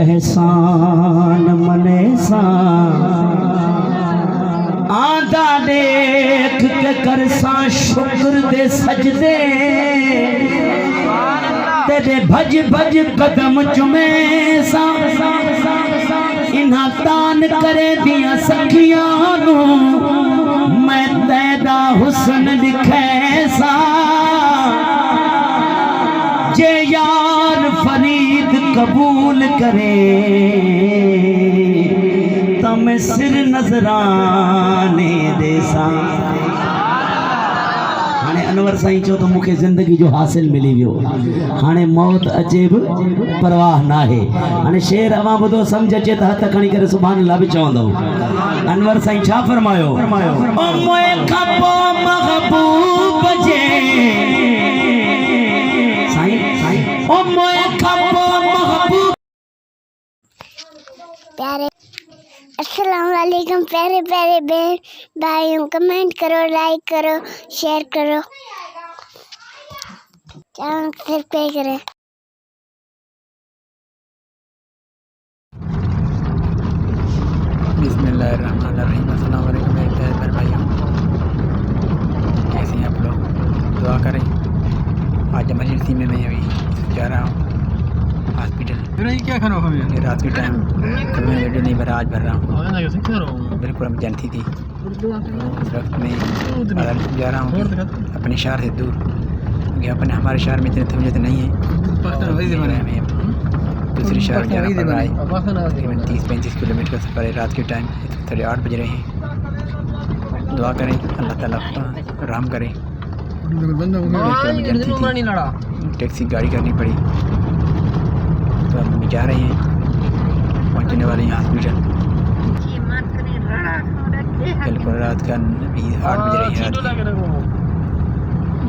एहसान मने आंदा देख के कर सा शुक्र दे सजदे तेरे भज भज कदम चुमे सा इन्हा तान करे दिया सखियां नू मैं तेरा हुस्न दिखे सा जे यार फरीद कबूल करे तम सिर नजराने देसा। हाणे अनवर साईं चो तो मुखे जिंदगी जो हासिल मिली वियो हाणे मौत अचे बि परवाह ना है। हाणे शेर अवां ॿुधो समझ अचे त हथ खणी करे सुभान अल्लाह बि चवंदो। अनवर साईं छा फरमायो ओ मोए खपो महबूब जे साईं ओ मोए खपो महबूब प्यारे अस्सलाम वालेकुम प्यारे प्यारे बहन भाइयों, कमेंट करो, लाइक करो, शेयर करो, चैनल सब्सक्राइब करें। बिस्मिल्लाहिर्रहमानिर्रहीम। अस्सलाम वालेकुम मेरे प्यारे प्यारे भाइयों, कैसे हैं आप लोग? दुआ करें। आज इमरजेंसी में मैं अभी जा रहा हूँ हॉस्पिटल। क्या खाना हमें रात के टाइम कभी मैं वीडियो नहीं भरा, आज भर रहा हूँ। बिल्कुल इमरजेंसी थी तो उस वक्त में जा रहा हूँ अपने शहर से दूर, क्योंकि अपने हमारे शहर में इतनी सहूलियत नहीं है। हमें दूसरे शहर में जाना पड़ रहा है। तकरीबन 30-35 किलोमीटर का सफ़र है। रात के टाइम 8:30 बज रहे हैं। दुआ करें अल्लाह ताला रहम करे। टैक्सी गाड़ी करनी पड़ी तो हम जा रहे हैं, पहुंचने वाले हैं हॉस्पिटल। बिल्कुल रात का 8 बज रही है। रात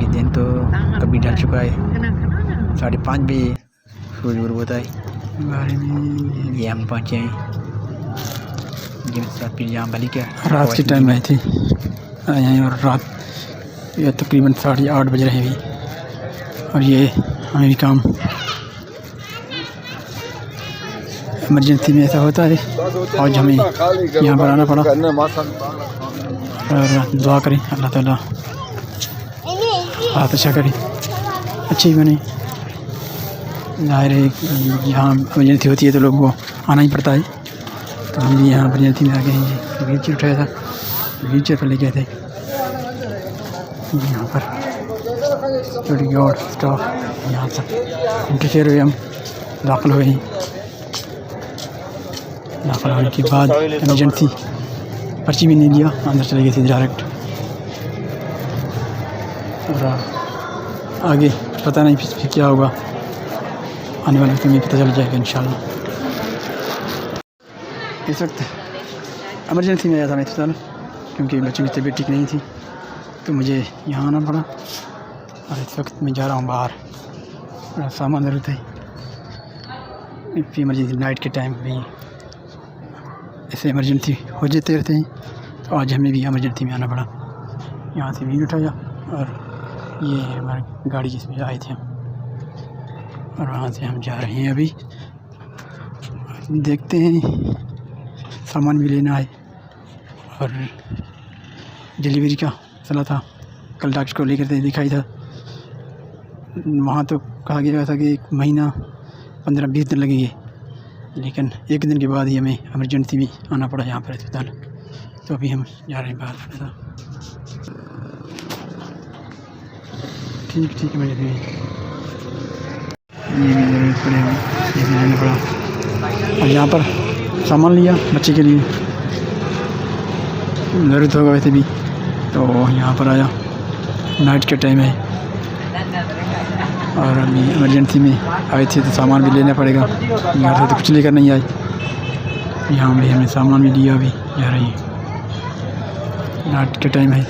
ये दिन तो कभी ढल चुका है। 5:30 बजे सूरज गुरु होता है बारे में। ये हम पहुँचे हैं फिर जहाँ भली क्या रात के टाइम आई थी आए हैं, और रात ये तकरीबन 8:30 बज रहे हैं अभी। और ये हमें भी काम इमरजेंसी में ऐसा होता है, आज हमें यहाँ पर आना पड़ा। और दुआ करें अल्लाह ताला हाथ अच्छा करे, अच्छी बने। ज़ाहिर है यहाँ इमरजेंसी होती है तो लोगों को आना ही पड़ता है, तो हम भी यहाँ इमरजेंसी में आ गए हैं। व्हील चेयर उठाया था, व्हील चेयर पर ले गए थे। यहाँ पर सिक्योरिटी गार्ड स्टाफ यहाँ सब इंटरफेयर हुए, हम दाखिल हुए हैं। दाखिल होने के बाद इमरजेंसी पर्ची भी नहीं लिया, अंदर चले गए थे डायरेक्ट। और आगे पता नहीं फिर क्या होगा, आने वाले वक्त में पता चल जाएगा इंशाल्लाह। इस वक्त इमरजेंसी में आया था मैं अस्पताल, क्योंकि बच्चों की तबीयत ठीक नहीं थी तो मुझे यहाँ आना पड़ा। और इस वक्त मैं जा रहा हूँ बाहर, बड़ा सामान ज़रूरत है। इमरजेंसी नाइट के टाइम में ऐसे इमरजेंसी हो जाते रहते हैं, तो आज हमें भी इमरजेंसी में आना पड़ा। यहाँ से व्हील उठाया और ये हमारी गाड़ी जिसमें आए थे हम, और वहाँ से हम जा रहे हैं अभी। देखते हैं, सामान भी लेना है और डिलीवरी का चला था। कल डॉक्टर को लेकर दिखाई था, वहाँ तो कहा गया था कि 1 महीना 15-20 दिन लगेंगे, लेकिन 1 दिन के बाद ही हमें इमरजेंसी भी आना पड़ा यहाँ पर अस्पताल। तो अभी हम जा रहे हैं बाहर। ठीक मेरे लिए ये भी ज़रूरत पड़े हमें, ये भी लेना पड़ा। और यहाँ पर सामान लिया बच्चे के लिए, ज़रूरत होगा वैसे भी, तो यहाँ पर आया। नाइट के टाइम है और अभी इमरजेंसी में आए थे तो सामान भी लेना पड़ेगा। यहाँ से तो कुछ लेकर नहीं आए, यहाँ भी हमें सामान भी लिया। अभी जा रही है, नाइट के टाइम है।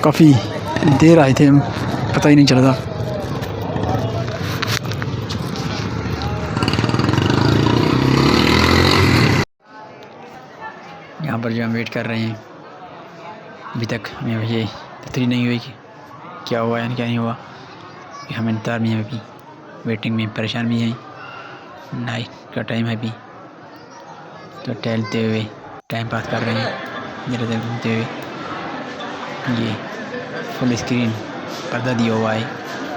काफ़ी देर आए थे हम, पता ही नहीं चला था। यहाँ पर जो हम वेट कर रहे हैं, अभी तक हमें ये तसल्ली नहीं हुई कि क्या हुआ या क्या नहीं हुआ। हम इंतज़ार में हैं, अभी वेटिंग में परेशान भी हैं। नाइट का टाइम है अभी, तो टहलते हुए टाइम पास कर रहे हैं, इधर उधर घूमते हुए। ये फुल स्क्रीन पर्दा दिया हुआ है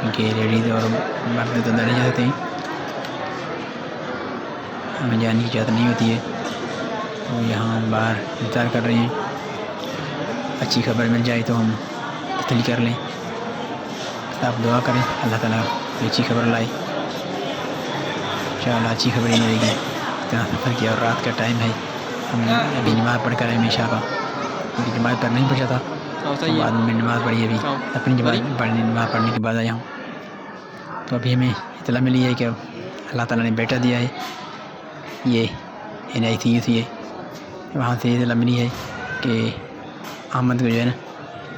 क्योंकि लेडीज़ और मर्द तो अंदर नहीं जाते हैं, हमें जाने की इजाज़त नहीं होती है। तो यहाँ बाहर इंतज़ार कर रहे हैं, अच्छी खबर मिल जाए तो हम तसल्ली कर लें। आप दुआ करें अल्लाह ताला अच्छी खबर लाए, इंशाअल्लाह अच्छी खबर ही मिलेगी। इतना सफ़र किया और रात का टाइम है, हमने अभी नमाज़ पढ़ कर आए हमेशा का, क्योंकि नमाज़ पर नहीं पढ़ा था, तो बाद में नमाज़ पढ़ी अभी, अपनी नमाज़ पढ़ने के बाद आया हूँ। तो अभी हमें इत्तला मिली है कि अल्लाह ताला ने बेटा दिया है, ये NICU थी, वहाँ से इत्तला मिली है कि अहमद को जो है ना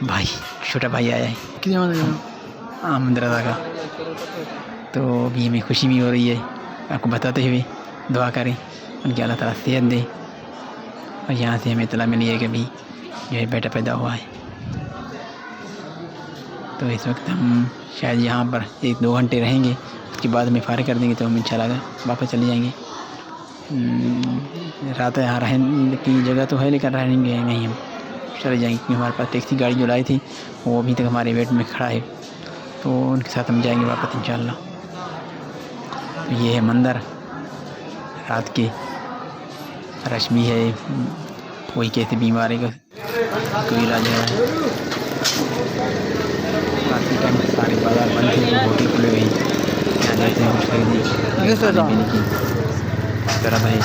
भाई, छोटा भाई आया है अहमद रज़ा का। तो अभी हमें खुशी भी हो रही है, आपको बताते हुए दुआ करें उनकी अल्लाह ताला सेहत दे। और यहाँ से हमें इत्तला मिली है कि अभी जो है बेटा पैदा हुआ है। तो इस वक्त हम शायद यहाँ पर 1-2 घंटे रहेंगे, उसके बाद हमें फ़ारिग कर देंगे तो हम इंशाल्लाह वापस चले जाएंगे। रात यहाँ रहने की जगह तो है लेकिन रहेंगे नहीं, हम चले जाएंगे क्योंकि हमारे पास टैक्सी गाड़ी जो लाई थी वो अभी तक हमारे वेट में खड़ा है, तो उनके साथ हम जाएंगे वापस इंशाल्लाह। तो ये है मंदिर रात के, रश्मि है कोई कैसे बीमारी का कोई इलाज है। रात के टाइम सारे बाजार बंद थे, होटल खुले हुए हैं, यहाँ जाते हैं कुछ खरीदने पीने की तरफ है,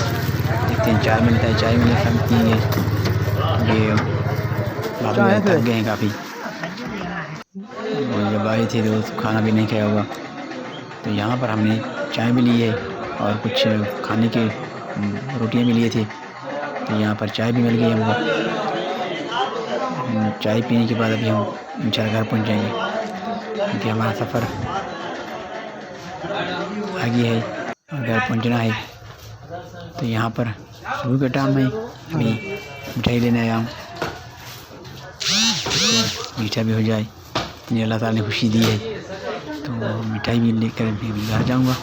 देखते हैं चाय मिलता है, चाय मिलने सब पिएंगे। ये बाबू थक गए हैं काफ़ी, जब आए थे तो खाना भी नहीं खाया होगा, तो यहाँ पर हमने चाय भी ली है और कुछ खाने के रोटियाँ भी लिए थे, तो यहाँ पर चाय भी मिल गई हमको। चाय पीने के बाद अभी हम इंशाल्लाह घर पहुँच जाएंगे क्योंकि हमारा सफ़र आगे है और घर पहुँचना है। तो यहाँ पर सुबह का टाइम है, अभी मिठाई लेने आया हूँ, मीठा भी हो जाए, इतनी अल्लाह ताला ने खुशी दी है, तो मिठाई भी लेकर घर जाऊँगा।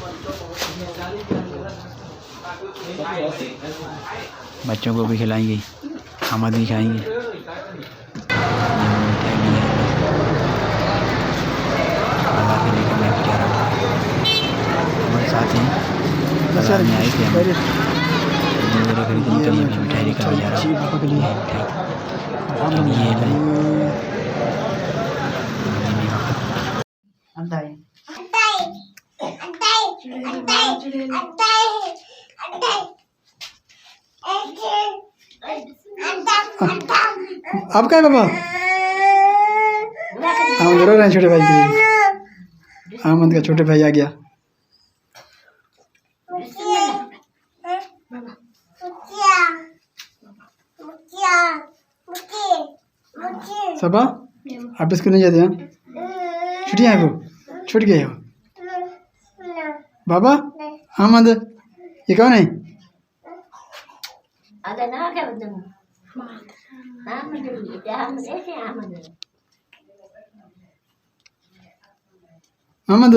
बच्चों को भी खिलाएंगे, अहमद भी खाएंगे। मिठाई भी है, बाजार से लेकर मैं जा रहा हूँ, हमारे साथ ही बाजार में आए थे, हम खरीदने के लिए मिठाई लेकर जा रहा हूँ। ये भाई आप क्या है पापा? हम रो रहे हैं छोटे भाई के लिए, अहमद का छोटे भाई आ गया। सबा आप स्कूल नहीं जाते हैं? छुट्टियाँ हैं, वो छूट गए हो बाबा? अहमद ये कौन है? अहमद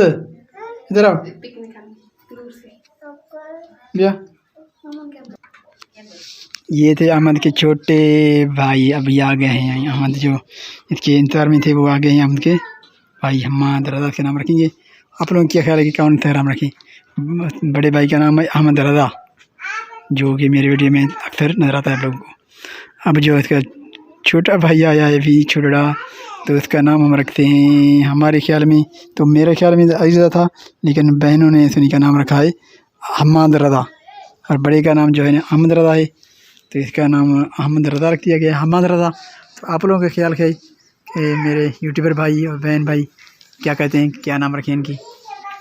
इधर आओ भैया। ये थे अहमद के छोटे भाई, अभी आ गए हैं। अहमद जो इसके इंतजार में थे वो आ गए हैं। अहमद के भाई अहमद रज़ा के नाम रखेंगे। आप लोगों क्या ख्याल है कि कौन सा नाम रखें? बड़े भाई का नाम है अहमद रज़ा, जो कि मेरे वीडियो में अक्सर नज़र आता है आप लोगों को। अब जो इसका छोटा भाई आया है अभी छोटा, तो उसका नाम हम रखते हैं हमारे ख्याल में, तो मेरे ख्याल में अज़ीज़ा था, लेकिन बहनों ने सुनी का नाम रखा है अहमद रज़ा, और बड़े का नाम जो है ना अहमद रज़ा है, तो इसका नाम अहमद रज़ा रख दिया गया, अहमद रज़ा। तो आप लोगों का ख्याल है कि मेरे यूट्यूबर भाई और बहन भाई क्या कहते हैं, क्या नाम रखें इनकी?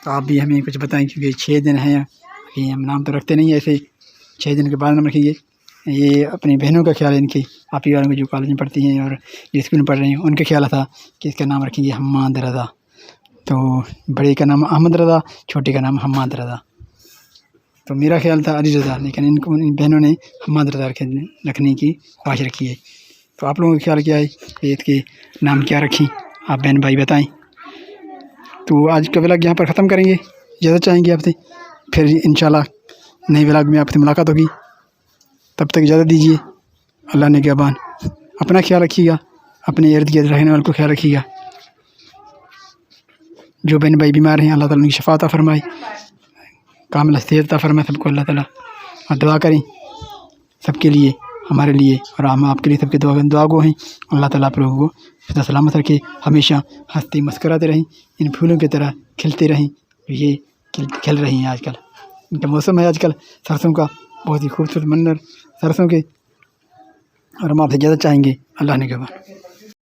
तो आप भी हमें कुछ बताएं, क्योंकि 6 दिन हैं अभी, हम नाम तो रखते नहीं ऐसे, 6 दिन के बाद नाम रखेंगे। ये अपनी बहनों का ख्याल है इनकी, आप ही वालों को जो कॉलेज में पढ़ती हैं और जो स्कूल में पढ़ रही हैं, उनका ख्याल था कि इसका नाम रखेंगे अहमद रज़ा। तो बड़े का नाम अहमद रज़ा, छोटे का नाम अहमद रज़ा। तो मेरा ख्याल था अली रज़ा, लेकिन इनको इन बहनों ने अहमद रज़ा रखने की ख्वाहिश रखी है। तो आप लोगों का ख्याल क्या है कि इसके नाम क्या रखें? आप बहन भाई बताएं। तो आज का व्लॉग यहाँ पर ख़त्म करेंगे, इजाज़त चाहेंगे आपसे, फिर इंशाल्लाह नए व्लॉग में आपसे मुलाकात होगी। तब तक इजाज़त दीजिए। अल्लाह ने निगहबान। अपना ख्याल रखिएगा, अपने इर्द गिर्द रहने वालों को ख्याल रखिएगा। जो बहन भाई बीमार हैं अल्लाह ताला उनकी शफ़ा अता फरमाए, कामिल सेहत अता फरमाए सबको अल्लाह ताला। और दुआ करें सबके लिए, हमारे लिए और हम आपके लिए सबके दुआ गो हैं। अल्लाह ताला आप लोगों को सदा सलामत रखे, हमेशा हंसते मुस्कराते रहें, इन फूलों की तरह खिलते रहें। ये खिल रही हैं आजकल, इनका मौसम है आजकल सरसों का, बहुत ही खूबसूरत मंजर सरसों के। और हम आपसे ज़्यादा चाहेंगे। अल्लाह ने निगहबान।